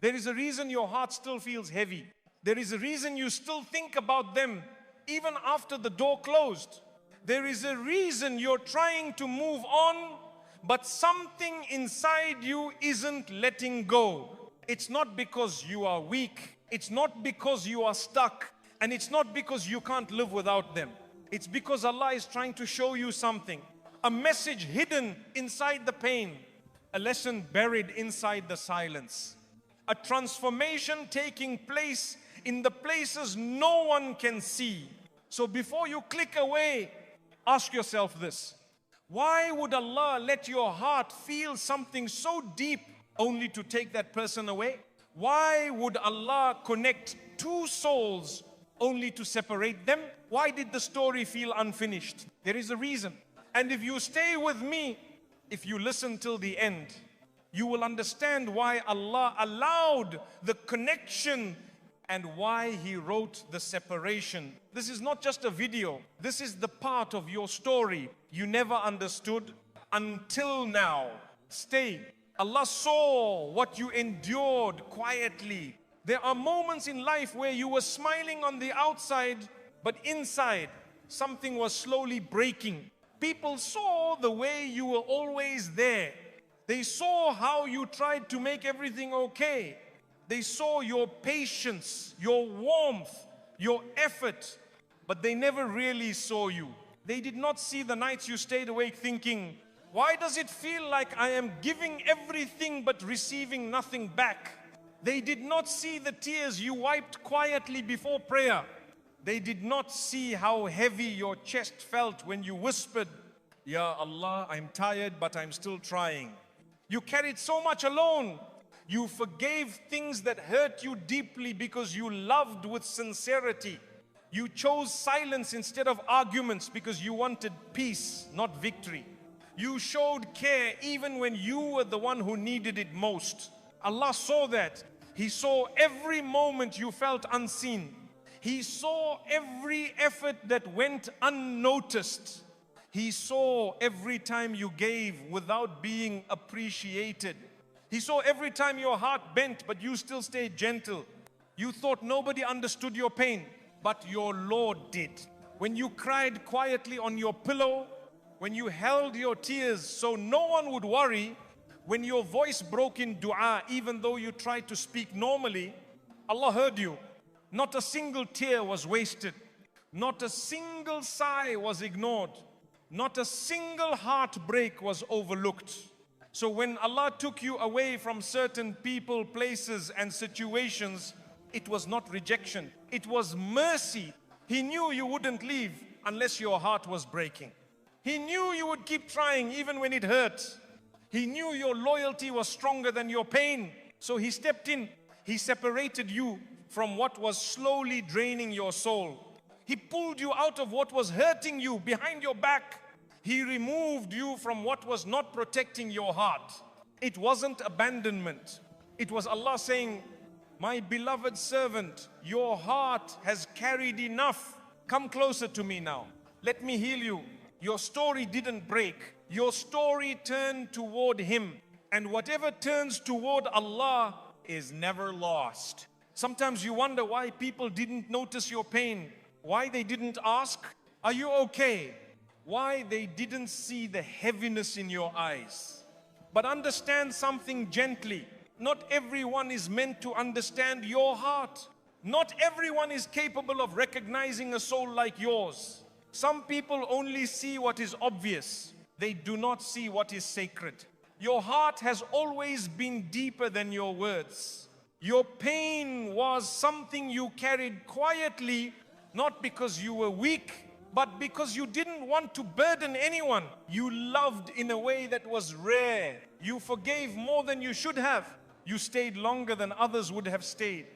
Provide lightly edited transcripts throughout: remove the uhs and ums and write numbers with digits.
There is a reason your heart still feels heavy. There is a reason you still think about them even after the door closed. There is a reason you're trying to move on, but something inside you isn't letting go. It's not because you are weak. It's not because you are stuck. And it's not because you can't live without them. It's because Allah is trying to show you something. A message hidden inside the pain. A lesson buried inside the silence. A transformation taking place in the places no one can see. So before you click away, ask yourself this. Why would Allah let your heart feel something so deep only to take that person away? Why would Allah connect two souls only to separate them? Why did the story feel unfinished? There is a reason. And if you stay with me, if you listen till the end, you will understand why Allah allowed the connection and why He wrote the separation. This is not just a video. This is the part of your story you never understood until now. Stay. Allah saw what you endured quietly. There are moments in life where you were smiling on the outside, but inside something was slowly breaking. People saw the way you were always there. They saw how you tried to make everything okay. They saw your patience, your warmth, your effort, but they never really saw you. They did not see the nights you stayed awake thinking, why does it feel like I am giving everything but receiving nothing back? They did not see the tears you wiped quietly before prayer. They did not see how heavy your chest felt when you whispered, Ya Allah, I'm tired, but I'm still trying. You carried so much alone. You forgave things that hurt you deeply because you loved with sincerity. You chose silence instead of arguments because you wanted peace, not victory. You showed care even when you were the one who needed it most. Allah saw that. He saw every moment you felt unseen. He saw every effort that went unnoticed. He saw every time you gave without being appreciated. He saw every time your heart bent, but you still stayed gentle. You thought nobody understood your pain, but your Lord did. When you cried quietly on your pillow, when you held your tears so no one would worry, when your voice broke in dua, even though you tried to speak normally, Allah heard you. Not a single tear was wasted. Not a single sigh was ignored. Not a single heartbreak was overlooked. So when Allah took you away from certain people, places and situations, it was not rejection. It was mercy. He knew you wouldn't leave unless your heart was breaking. He knew you would keep trying even when it hurt. He knew your loyalty was stronger than your pain. So He stepped in. He separated you from what was slowly draining your soul. He pulled you out of what was hurting you behind your back. He removed you from what was not protecting your heart. It wasn't abandonment. It was Allah saying, my beloved servant, your heart has carried enough. Come closer to me now. Let me heal you. Your story didn't break. Your story turned toward Him. And whatever turns toward Allah is never lost. Sometimes you wonder why people didn't notice your pain. Why they didn't ask, are you okay? Why they didn't see the heaviness in your eyes. But understand something gently. Not everyone is meant to understand your heart. Not everyone is capable of recognizing a soul like yours. Some people only see what is obvious. They do not see what is sacred. Your heart has always been deeper than your words. Your pain was something you carried quietly, not because you were weak, but because you didn't want to burden anyone. You loved in a way that was rare. You forgave more than you should have. You stayed longer than others would have stayed.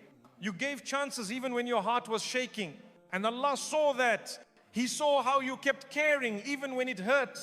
You gave chances even when your heart was shaking. And Allah saw that. He saw how you kept caring even when it hurt.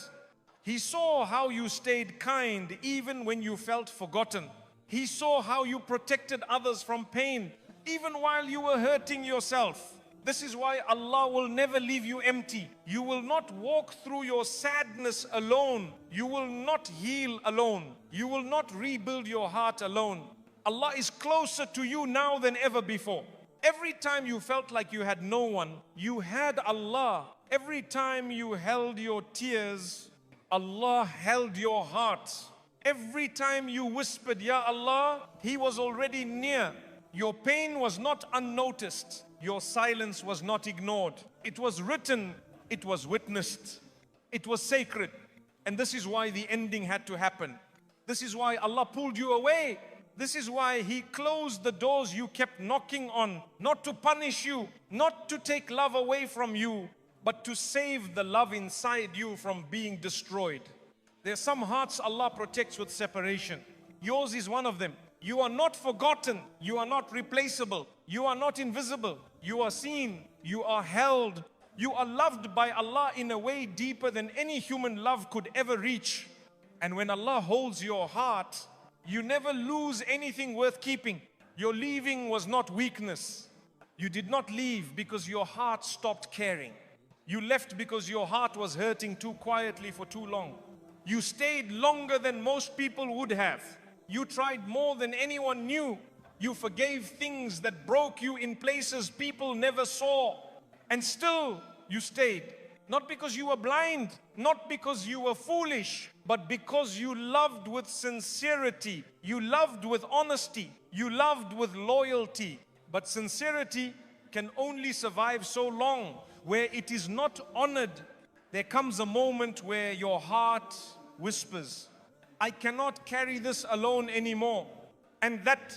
He saw how you stayed kind even when you felt forgotten. He saw how you protected others from pain even while you were hurting yourself. This is why Allah will never leave you empty. You will not walk through your sadness alone. You will not heal alone. You will not rebuild your heart alone. Allah is closer to you now than ever before. Every time you felt like you had no one, you had Allah. Every time you held your tears, Allah held your heart. Every time you whispered, Ya Allah, He was already near. Your pain was not unnoticed. Your silence was not ignored. It was written, it was witnessed. It was sacred. And this is why the ending had to happen. This is why Allah pulled you away. This is why He closed the doors you kept knocking on, not to punish you, not to take love away from you, but to save the love inside you from being destroyed. There are some hearts Allah protects with separation. Yours is one of them. You are not forgotten. You are not replaceable. You are not invisible. You are seen. You are held. You are loved by Allah in a way deeper than any human love could ever reach. And when Allah holds your heart, you never lose anything worth keeping. Your leaving was not weakness. You did not leave because your heart stopped caring. You left because your heart was hurting too quietly for too long. You stayed longer than most people would have. You tried more than anyone knew. You forgave things that broke you in places people never saw. And still you stayed. Not because you were blind, not because you were foolish, but because you loved with sincerity. You loved with honesty. You loved with loyalty. But sincerity can only survive so long. Where it is not honored, there comes a moment where your heart whispers, I cannot carry this alone anymore. And that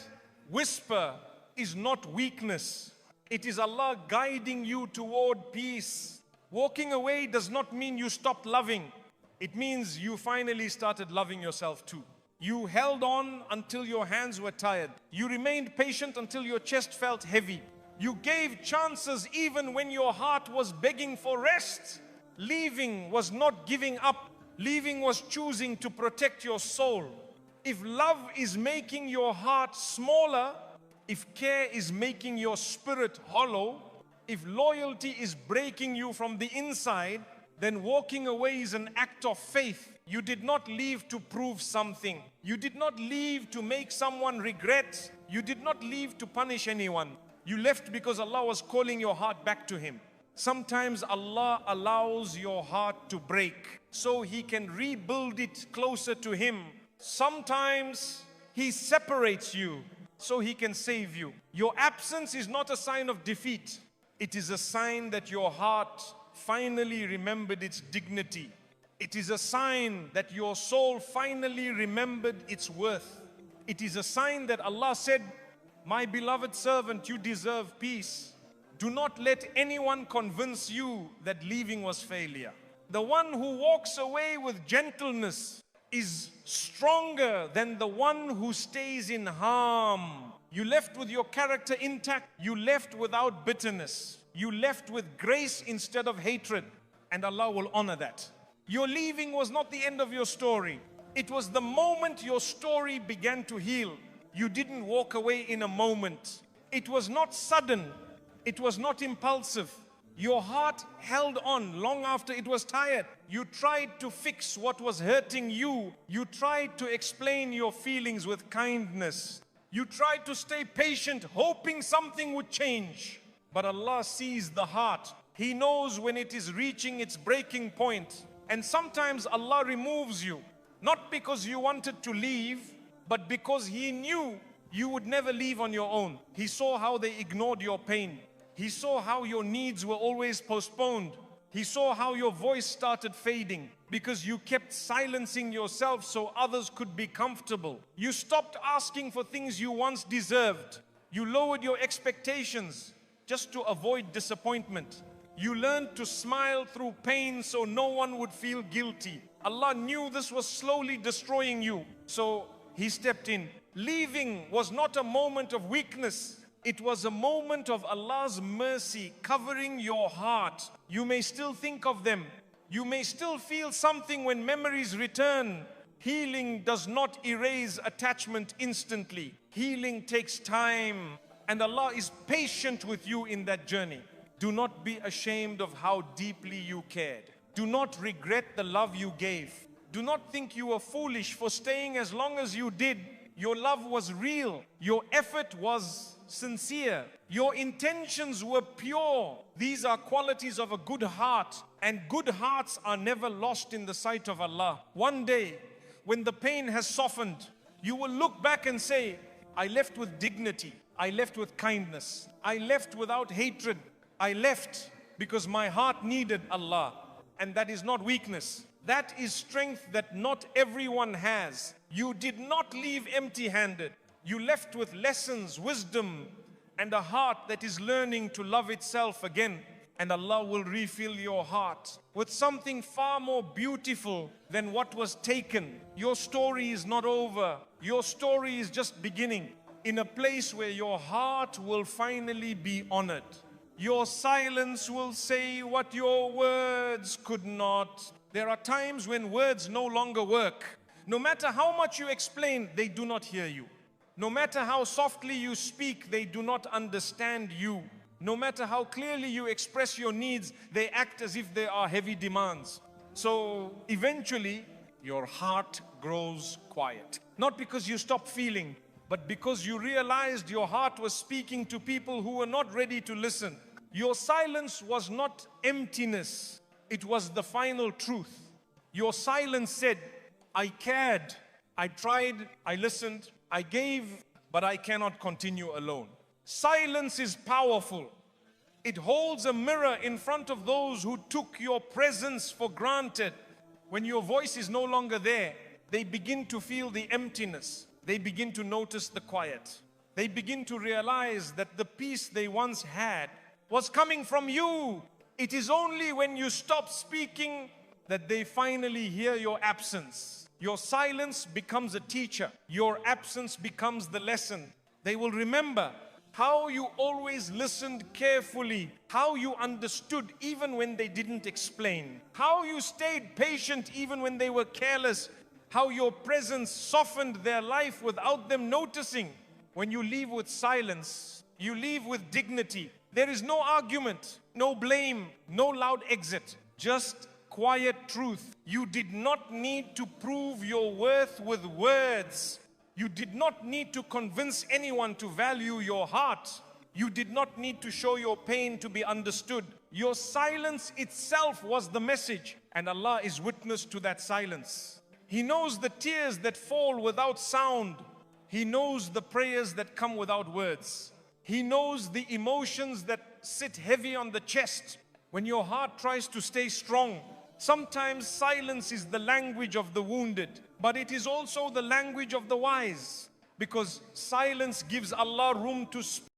whisper is not weakness. It is Allah guiding you toward peace. Walking away does not mean you stopped loving. It means you finally started loving yourself too. You held on until your hands were tired. You remained patient until your chest felt heavy. You gave chances even when your heart was begging for rest. Leaving was not giving up. Leaving was choosing to protect your soul. If love is making your heart smaller, if care is making your spirit hollow, if loyalty is breaking you from the inside, then walking away is an act of faith. You did not leave to prove something. You did not leave to make someone regret. You did not leave to punish anyone. You left because Allah was calling your heart back to Him. Sometimes Allah allows your heart to break so He can rebuild it closer to Him. Sometimes He separates you so He can save you. Your absence is not a sign of defeat. It is a sign that your heart finally remembered its dignity. It is a sign that your soul finally remembered its worth. It is a sign that Allah said, my beloved servant, you deserve peace. Do not let anyone convince you that leaving was failure. The one who walks away with gentleness is stronger than the one who stays in harm. You left with your character intact. You left without bitterness. You left with grace instead of hatred. And Allah will honor that. Your leaving was not the end of your story. It was the moment your story began to heal. You didn't walk away in a moment. It was not sudden. It was not impulsive. Your heart held on long after it was tired. You tried to fix what was hurting you. You tried to explain your feelings with kindness. You tried to stay patient, hoping something would change. But Allah sees the heart. He knows when it is reaching its breaking point. And sometimes Allah removes you, not because you wanted to leave, but because He knew you would never leave on your own. He saw how they ignored your pain. He saw how your needs were always postponed. He saw how your voice started fading because you kept silencing yourself so others could be comfortable. You stopped asking for things you once deserved. You lowered your expectations just to avoid disappointment. You learned to smile through pain so no one would feel guilty. Allah knew this was slowly destroying you, so He stepped in. Leaving was not a moment of weakness. It was a moment of Allah's mercy covering your heart. You may still think of them. You may still feel something when memories return. Healing does not erase attachment instantly. Healing takes time, and Allah is patient with you in that journey. Do not be ashamed of how deeply you cared. Do not regret the love you gave. Do not think you were foolish for staying as long as you did. Your love was real. Your effort was sincere. Your intentions were pure. These are qualities of a good heart, and good hearts are never lost in the sight of Allah. One day, when the pain has softened, you will look back and say, I left with dignity. I left with kindness. I left without hatred. I left because my heart needed Allah. And that is not weakness. That is strength that not everyone has. You did not leave empty-handed. You left with lessons, wisdom, and a heart that is learning to love itself again. And Allah will refill your heart with something far more beautiful than what was taken. Your story is not over. Your story is just beginning. In a place where your heart will finally be honored. Your silence will say what your words could not. There are times when words no longer work. No matter how much you explain, they do not hear you. No matter how softly you speak, they do not understand you. No matter how clearly you express your needs, they act as if they are heavy demands. So eventually, your heart grows quiet. Not because you stop feeling, but because you realized your heart was speaking to people who were not ready to listen. Your silence was not emptiness. It was the final truth. Your silence said, I cared, I tried, I listened, I gave, but I cannot continue alone. Silence is powerful. It holds a mirror in front of those who took your presence for granted. When your voice is no longer there, they begin to feel the emptiness. They begin to notice the quiet. They begin to realize that the peace they once had was coming from you. It is only when you stop speaking that they finally hear your absence. Your silence becomes a teacher. Your absence becomes the lesson. They will remember how you always listened carefully, how you understood even when they didn't explain, how you stayed patient even when they were careless, how your presence softened their life without them noticing. When you leave with silence, you leave with dignity. There is no argument, no blame, no loud exit, just quiet truth. You did not need to prove your worth with words. You did not need to convince anyone to value your heart. You did not need to show your pain to be understood. Your silence itself was the message, and Allah is witness to that silence. He knows the tears that fall without sound. He knows the prayers that come without words. He knows the emotions that sit heavy on the chest when your heart tries to stay strong. Sometimes silence is the language of the wounded, but it is also the language of the wise, because silence gives Allah room to speak.